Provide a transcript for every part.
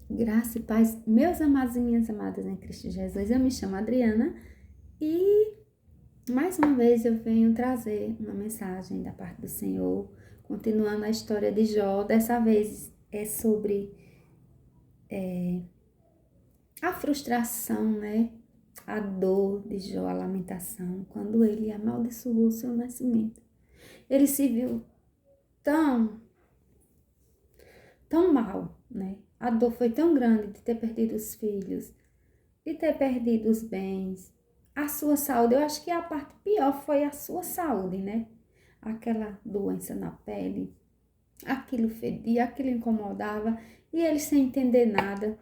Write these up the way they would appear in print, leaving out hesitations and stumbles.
Graça e paz, meus amados e minhas amadas em Cristo Jesus. Eu me chamo Adriana e mais uma vez eu venho trazer uma mensagem da parte do Senhor, continuando a história de Jó. Dessa vez é sobre a frustração, né? A dor de Jó, a lamentação, quando ele amaldiçoou o seu nascimento. Ele se viu tão mal, né? A dor foi tão grande de ter perdido os filhos, de ter perdido os bens, a sua saúde. Eu acho que a parte pior foi a sua saúde, né? Aquela doença na pele, aquilo fedia, aquilo incomodava e ele sem entender nada.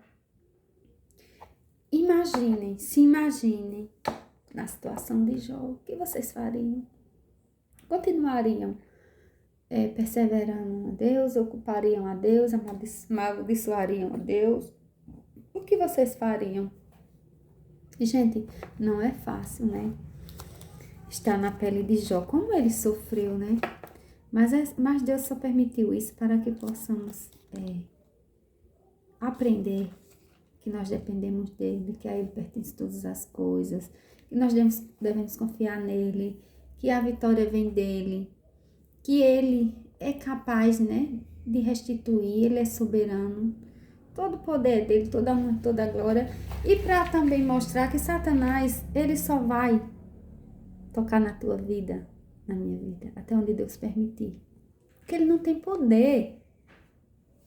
Se imaginem na situação de Jó, o que vocês fariam? Continuariam perseverando a Deus, ocupariam a Deus, amaldiçoariam a Deus? O que vocês fariam? Gente, não é fácil, né? Estar na pele de Jó, como ele sofreu, né? Mas Deus só permitiu isso para que possamos aprender que nós dependemos dele, que a ele pertence todas as coisas, que nós devemos confiar nele, que a vitória vem dele, que ele é capaz, né, de restituir, ele é soberano, todo o poder dele, toda a honra, toda a glória, e para também mostrar que Satanás, ele só vai tocar na tua vida, na minha vida, até onde Deus permitir, porque ele não tem poder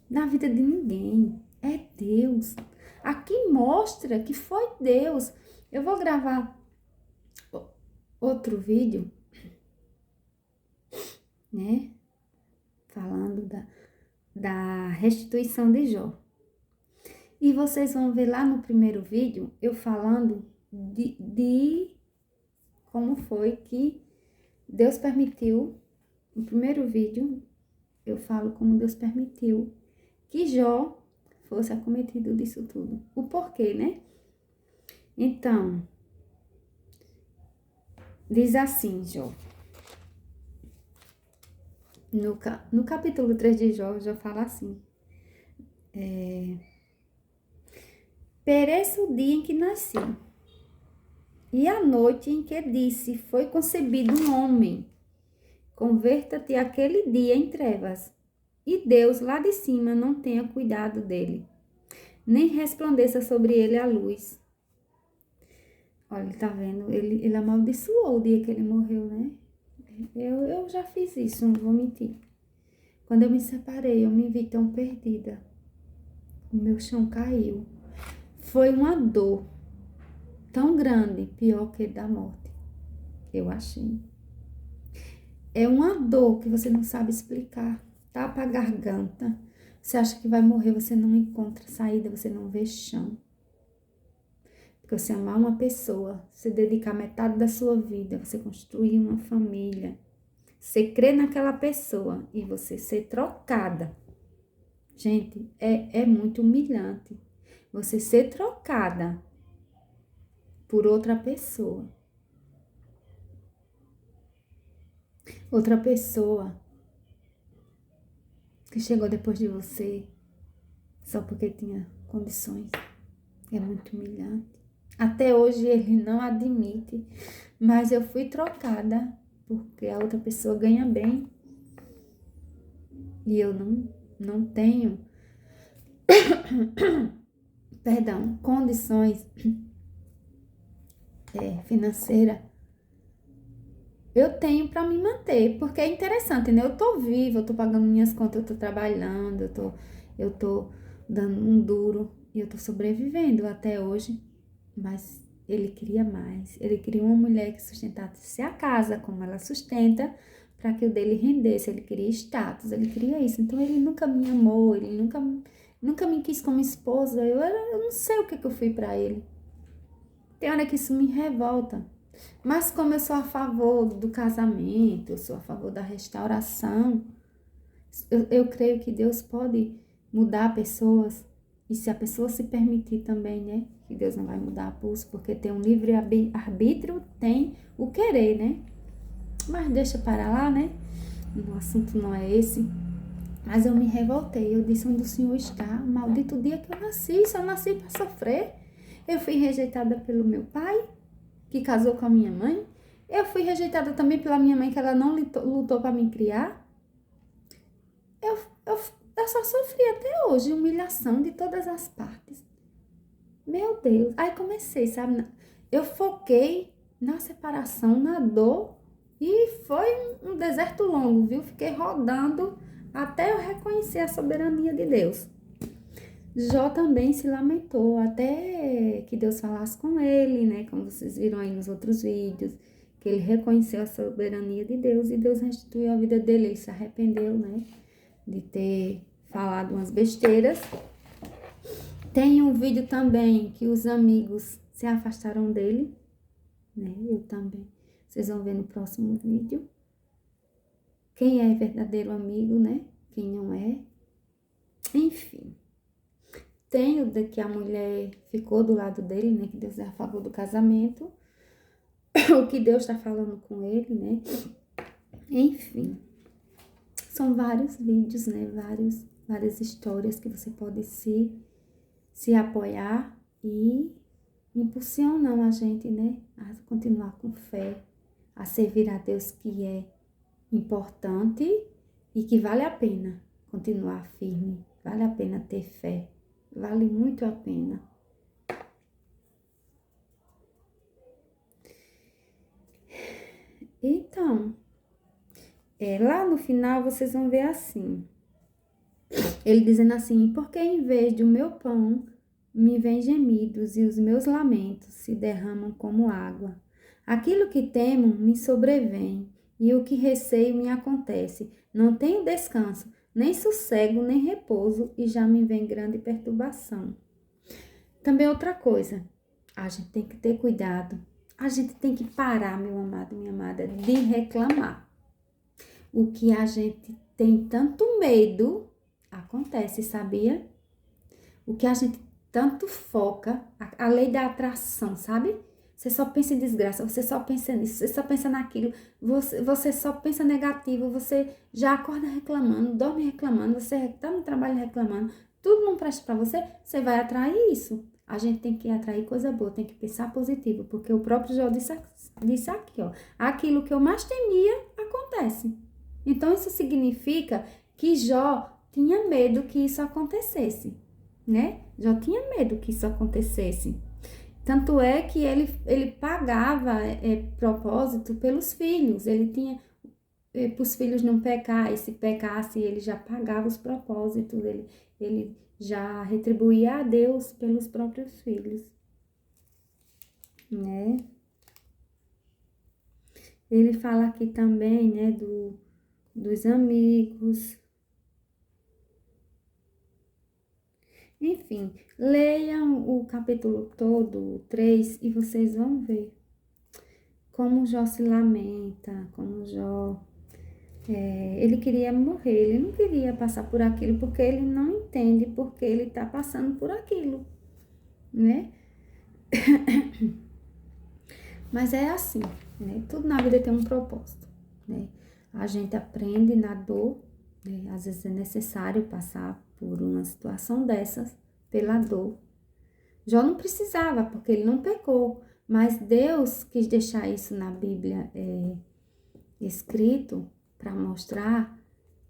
na vida de ninguém, é Deus. Aqui mostra que foi Deus. Eu vou gravar outro vídeo, né, falando da restituição de Jó. E vocês vão ver lá no primeiro vídeo, eu falando de como foi que Deus permitiu. No primeiro vídeo, eu falo como Deus permitiu que Jó fosse acometido disso tudo. O porquê, né? Então, diz assim, Jó. No capítulo 3 de Jó, Jó fala assim. Pereça o dia em que nasci, e a noite em que disse, foi concebido um homem. Converta-te aquele dia em trevas, e Deus lá de cima não tenha cuidado dele, nem resplandeça sobre ele a luz. Olha, tá vendo? Ele amaldiçoou o dia que ele morreu, né? Eu já fiz isso, não vou mentir. Quando eu me separei, eu me vi tão perdida. O meu chão caiu. Foi uma dor tão grande, pior que da morte, eu achei. É uma dor que você não sabe explicar. Tapa a garganta. Você acha que vai morrer, você não encontra saída, você não vê chão. Porque você amar uma pessoa, você dedicar metade da sua vida, você construir uma família, você crer naquela pessoa e você ser trocada. Gente, é muito humilhante. Você ser trocada por outra pessoa. Outra pessoa que chegou depois de você só porque tinha condições. É muito humilhante. Até hoje ele não admite, mas eu fui trocada porque a outra pessoa ganha bem e eu não tenho condições financeiras. Eu tenho para me manter, porque é interessante, né? Eu tô viva, eu tô pagando minhas contas, eu tô trabalhando, eu tô dando um duro e eu tô sobrevivendo até hoje. Mas ele queria mais, ele queria uma mulher que sustentasse a casa como ela sustenta, para que o dele rendesse. Ele queria status, ele queria isso. Então ele nunca me amou, ele nunca me quis como esposa. Eu não sei o que eu fui para ele. Tem hora que isso me revolta. Mas como eu sou a favor do casamento, eu sou a favor da restauração, eu creio que Deus pode mudar pessoas. E se a pessoa se permitir também, né? Que Deus não vai mudar a pulso, porque tem um livre arbítrio, tem o querer, né? Mas deixa para lá, né? O assunto não é esse. Mas eu me revoltei, eu disse, onde o Senhor está? Maldito dia que eu nasci, só nasci para sofrer. Eu fui rejeitada pelo meu pai, que casou com a minha mãe. Eu fui rejeitada também pela minha mãe, que ela não lutou para me criar. Eu, eu, eu só sofri até hoje humilhação de todas as partes. Meu Deus. Aí comecei, sabe? Eu foquei na separação, na dor. E foi um deserto longo, viu? Fiquei rodando até eu reconhecer a soberania de Deus. Jó também se lamentou, até que Deus falasse com ele, né? Como vocês viram aí nos outros vídeos, que ele reconheceu a soberania de Deus e Deus restituiu a vida dele. Ele se arrependeu, né? De ter falado umas besteiras. Tem um vídeo também que os amigos se afastaram dele, né? Eu também. Vocês vão ver no próximo vídeo. Quem é verdadeiro amigo, né? Quem não é. Enfim. Tem o de que a mulher ficou do lado dele, né? Que Deus é a favor do casamento. O que Deus está falando com ele, né? Enfim. São vários vídeos, né? Várias histórias que você pode se apoiar e impulsionam a gente, né? A continuar com fé, a servir a Deus, que é importante e que vale a pena continuar firme, vale a pena ter fé, vale muito a pena. Então, lá no final vocês vão ver assim, ele dizendo assim, porque em vez do meu pão me vêm gemidos e os meus lamentos se derramam como água. Aquilo que temo me sobrevém e o que receio me acontece. Não tenho descanso, nem sossego, nem repouso e já me vem grande perturbação. Também outra coisa, a gente tem que ter cuidado. A gente tem que parar, meu amado, minha amada, de reclamar. O que a gente tem tanto medo acontece, sabia? O que a gente tanto foca, a lei da atração, sabe? Você só pensa em desgraça, você só pensa nisso, você só pensa naquilo, você só pensa negativo, você já acorda reclamando, dorme reclamando, você tá no trabalho reclamando, tudo não presta pra você, você vai atrair isso. A gente tem que atrair coisa boa, tem que pensar positivo, porque o próprio Jó disse aqui, ó, aquilo que eu mais temia acontece. Então, isso significa que Jó tinha medo que isso acontecesse, né? Jó tinha medo que isso acontecesse. Tanto é que ele pagava propósito pelos filhos. Ele tinha para os filhos não pecar, e se pecasse, ele já pagava os propósitos, ele já retribuía a Deus pelos próprios filhos, né? Ele fala aqui também, né, dos amigos. Enfim, leiam o capítulo todo, 3, e vocês vão ver como Jó se lamenta, como Jó... ele queria morrer, ele não queria passar por aquilo, porque ele não entende porque ele está passando por aquilo, né? Mas é assim, né? Tudo na vida tem um propósito, né? A gente aprende na dor, né? Às vezes é necessário passar por uma situação dessas, pela dor. Jó não precisava, porque ele não pecou, mas Deus quis deixar isso na Bíblia escrito para mostrar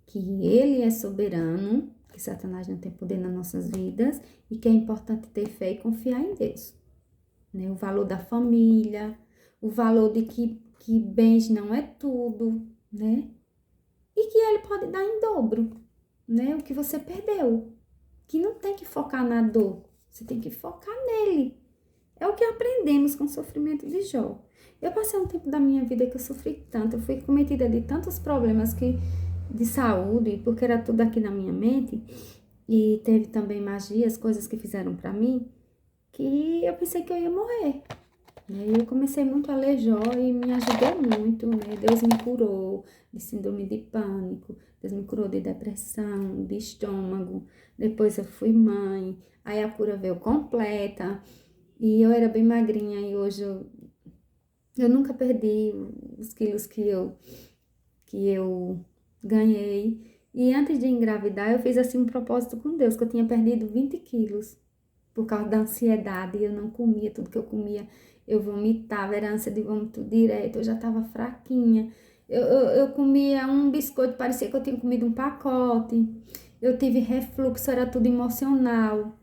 que ele é soberano, que Satanás não tem poder nas nossas vidas e que é importante ter fé e confiar em Deus, né? O valor da família, o valor de que bens não é tudo, né? E que ele pode dar em dobro, né? O que você perdeu. Que não tem que focar na dor, você tem que focar nele. É o que aprendemos com o sofrimento de Jó. Eu passei um tempo da minha vida que eu sofri tanto, eu fui cometida de tantos problemas de saúde, porque era tudo aqui na minha mente, e teve também magias, coisas que fizeram pra mim, que eu pensei que eu ia morrer. Eu comecei muito a ler Jó e me ajudou muito, né? Deus me curou de síndrome de pânico, Deus me curou de depressão, de estômago. Depois eu fui mãe, aí a cura veio completa. E eu era bem magrinha e hoje eu nunca perdi os quilos que eu ganhei. E antes de engravidar, eu fiz assim um propósito com Deus, que eu tinha perdido 20 quilos por causa da ansiedade. Eu não comia tudo que eu comia. Eu vomitava, era ânsia de vômito direto, eu já estava fraquinha. Eu comia um biscoito, parecia que eu tinha comido um pacote. Eu tive refluxo, era tudo emocional.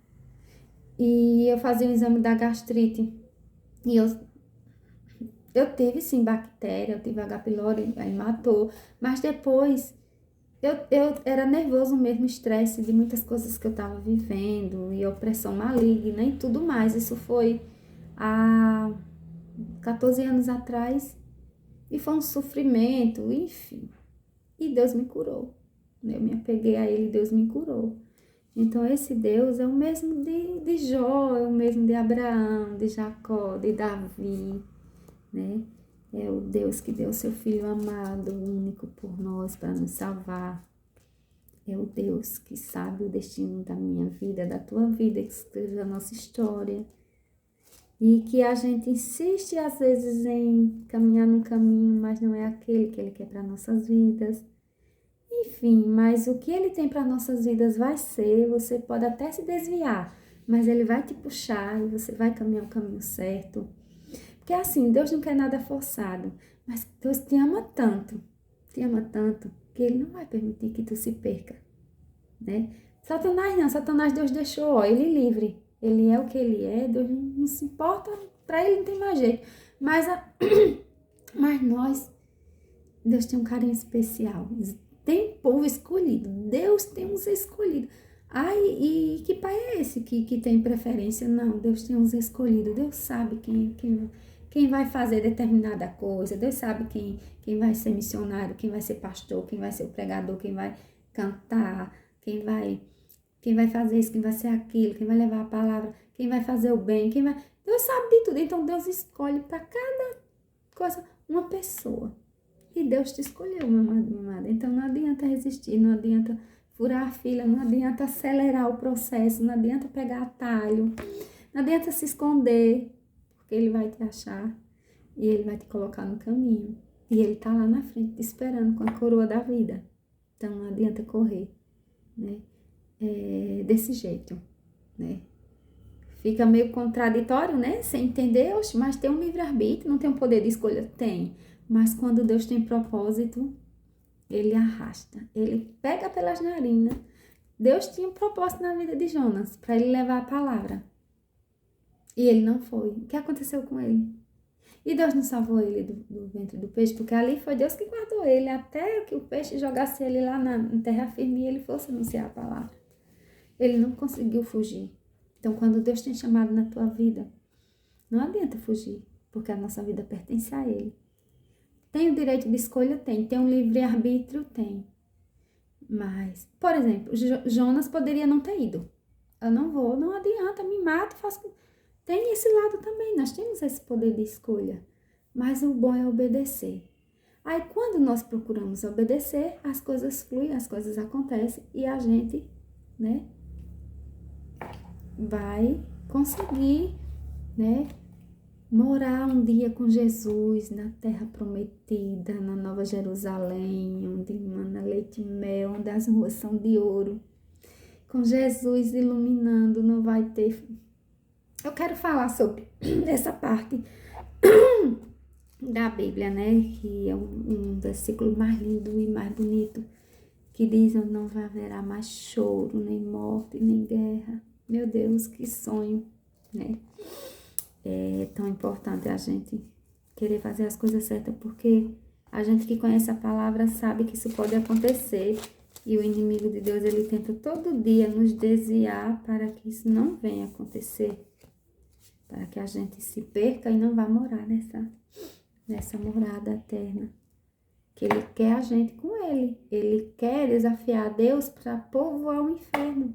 E eu fazia um exame da gastrite. E eu tive sim bactéria, eu tive H. pylori, aí matou. Mas depois eu era nervoso mesmo, estresse de muitas coisas que eu estava vivendo, e opressão maligna e tudo mais. Isso foi há 14 anos atrás, e foi um sofrimento, enfim. E Deus me curou. Eu me apeguei a Ele, Deus me curou. Então, esse Deus é o mesmo de Jó, é o mesmo de Abraão, de Jacó, de Davi, né? É o Deus que deu seu Filho amado, único por nós, para nos salvar. É o Deus que sabe o destino da minha vida, da tua vida, que escreve a nossa história. E que a gente insiste, às vezes, em caminhar num caminho, mas não é aquele que Ele quer para nossas vidas. Enfim, mas o que Ele tem para nossas vidas vai ser, você pode até se desviar, mas Ele vai te puxar e você vai caminhar o caminho certo. Porque assim, Deus não quer nada forçado, mas Deus te ama tanto, que Ele não vai permitir que tu se perca, né? Satanás não, Satanás Deus deixou, ó, ele livre. Ele é o que ele é, Deus não se importa, para ele não tem mais jeito. Mas, mas nós, Deus tem um carinho especial. Tem povo escolhido, Deus tem uns escolhidos. Ai, e que pai é esse que tem preferência? Não, Deus tem uns escolhidos. Deus sabe quem vai fazer determinada coisa. Deus sabe quem vai ser missionário, quem vai ser pastor, quem vai ser o pregador, quem vai cantar, quem vai fazer isso, quem vai ser aquilo, quem vai levar a palavra, quem vai fazer o bem, Deus sabe de tudo. Então, Deus escolhe para cada coisa uma pessoa. E Deus te escolheu, meu amado, minha amada. Então, não adianta resistir, não adianta furar a fila, não adianta acelerar o processo, não adianta pegar atalho, não adianta se esconder, porque Ele vai te achar e Ele vai te colocar no caminho. E Ele tá lá na frente te esperando com a coroa da vida. Então, não adianta correr, né? Desse jeito, né? Fica meio contraditório, né? Sem entender, mas tem um livre-arbítrio, não tem um poder de escolha? Tem. Mas quando Deus tem propósito, Ele arrasta, Ele pega pelas narinas. Deus tinha um propósito na vida de Jonas, para ele levar a palavra. E ele não foi. O que aconteceu com ele? E Deus não salvou ele do ventre do peixe, porque ali foi Deus que guardou ele, até que o peixe jogasse ele lá na terra firme e ele fosse anunciar a palavra. Ele não conseguiu fugir. Então, quando Deus tem chamado na tua vida, não adianta fugir, porque a nossa vida pertence a Ele. Tem o direito de escolha? Tem. Tem um livre-arbítrio? Tem. Mas, por exemplo, Jonas poderia não ter ido. Eu não vou, não adianta, me mato, faço... Tem esse lado também, nós temos esse poder de escolha. Mas o bom é obedecer. Aí, quando nós procuramos obedecer, as coisas fluem, as coisas acontecem e a gente, né, vai conseguir, né, morar um dia com Jesus na terra prometida, na Nova Jerusalém, onde mana leite e mel, onde as ruas são de ouro. Com Jesus iluminando, não vai ter... Eu quero falar sobre essa parte da Bíblia, né, que é um versículo mais lindo e mais bonito, que diz: não haverá mais choro, nem morte, nem guerra. Meu Deus, que sonho, né? É tão importante a gente querer fazer as coisas certas, porque a gente que conhece a palavra sabe que isso pode acontecer, e o inimigo de Deus, ele tenta todo dia nos desviar para que isso não venha acontecer, para que a gente se perca e não vá morar nessa morada eterna, que ele quer a gente com ele quer desafiar Deus para povoar o inferno,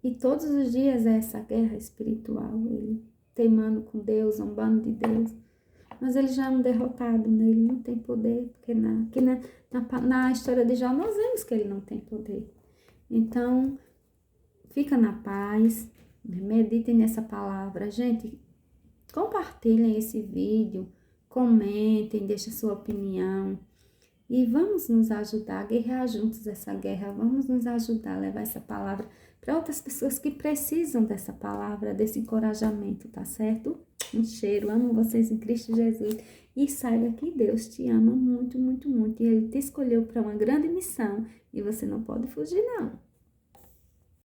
e todos os dias é essa guerra espiritual, ele teimando com Deus, zombando de Deus. Mas ele já é um derrotado, né? Ele não tem poder, porque na história de Jó nós vemos que ele não tem poder. Então, fica na paz, meditem nessa palavra. Gente, compartilhem esse vídeo, comentem, deixem sua opinião. E vamos nos ajudar a guerrear juntos essa guerra. Vamos nos ajudar a levar essa palavra para outras pessoas que precisam dessa palavra, desse encorajamento, tá certo? Um cheiro, amo vocês em Cristo Jesus. E saiba que Deus te ama muito, muito, muito. E Ele te escolheu para uma grande missão e você não pode fugir, não.